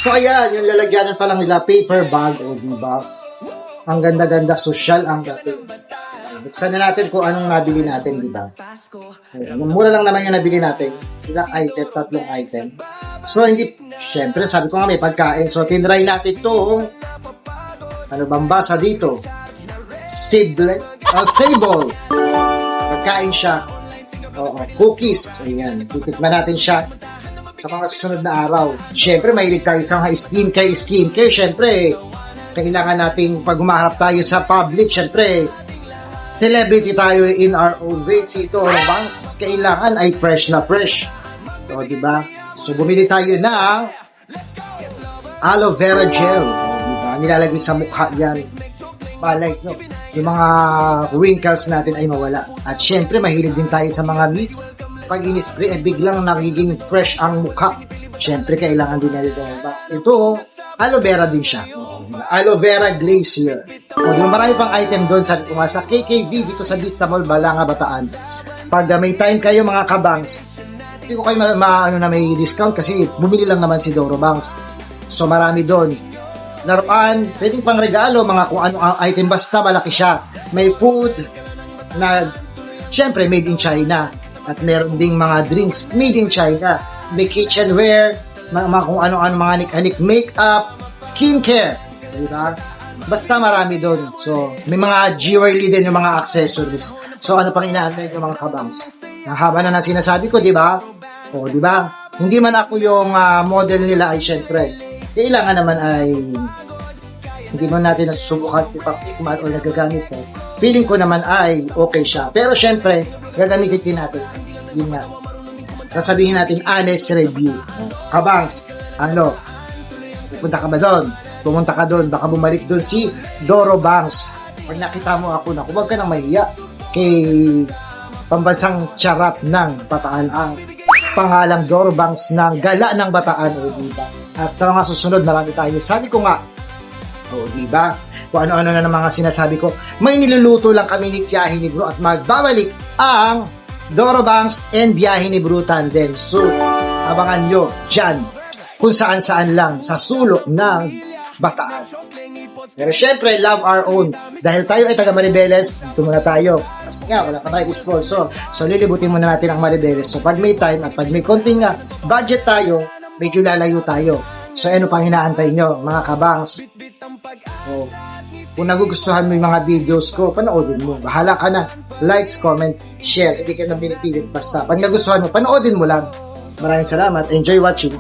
So ayan, yung lalagyanan pa lang nila, paper bag, o diba? Ang ganda-ganda, social ang dating. Buksan na natin kung anong nabili natin, diba? Mura lang naman yung nabili natin. Ilang item, 3 item. So hindi, syempre sabi ko nga may pagkain. So tinry natin to. Ano bang basa dito? Sable. Pagkain siya. Cookies. Ayan, titikman natin siya sa mga susunod na araw. Siyempre, mahilig tayo sa mga skincare. Siyempre, kailangan nating pag humaharap tayo sa public, siyempre, celebrity tayo in our own way. Ito, bangs, kailangan ay fresh na fresh. O, diba? So, bumili tayo ng aloe vera gel. O, diba? Nilalagay sa mukha yan. Balay, no? Yung mga wrinkles natin ay mawala. At siyempre, mahilig din tayo sa mga mist. Pag in-spray, biglang nagiging fresh ang mukha. Siyempre, kailangan din natin ito. Aloe vera din siya. Aloe vera glacier. Yung marami pang item doon sa KKV dito sa Vista Mall, Balanga, Bataan. Pag may time kayo mga kabangs, hindi ko kayo may discount kasi bumili lang naman si Doro Banks. So marami doon. Laruan, pwedeng pang regalo, mga kung ano ang item, basta malaki siya. May food na, syempre, made in China. At meron ding mga drinks made in China. May kitchenware, mga kung ano-ano, mga nik-nik, makeup, skincare. Diba? Basta marami doon. So, may mga jewelry din yung mga accessories. So, ano pang inaantay yung mga kabangs? Ang haba na sinasabi ko, diba? O, diba? Hindi man ako yung model nila ay syempre. Kailangan naman ay hindi mo natin nasusubukan ipaktikman o nagagamit ko. Feeling ko naman ay okay siya. Pero syempre, gagamitin din natin. Yun nga. Sasabihin natin honest review. Kabangs, ano? Pupunta ka ba doon? Pumunta ka doon. Baka bumalik doon si Doro Banks. Pag nakita mo ako, huwag ka nang mahiya kay pambansang charat ng Bataan ang pangalang Doro Banks ng gala ng Bataan. O diba? At sa mga susunod, marami tayo. Sabi ko nga, o diba? Kung ano-ano na ng mga sinasabi ko, may niluluto lang kami ni Biyahe ni Bro at magbabalik ang Doro Banks and Biyahe ni Bro Tandem. So, abangan nyo dyan kung saan-saan lang sa sulok ng Bataan. Pero syempre, love our own. Dahil tayo ay taga Maribeles, dito muna tayo. Kasi nga, wala pa tayo sponsor. So, lilibutin muna natin ang Maribeles. So, pag may time at pag may konting budget tayo, medyo lalayo tayo. So, ano pang hinaantay nyo, mga kabangs? So, kung nagugustuhan mo yung mga videos ko, panoodin mo. Bahala ka na. Likes, comment, share. Hindi ka na pinipilit basta. Pag nagustuhan mo, panoodin mo lang. Maraming salamat. Enjoy watching.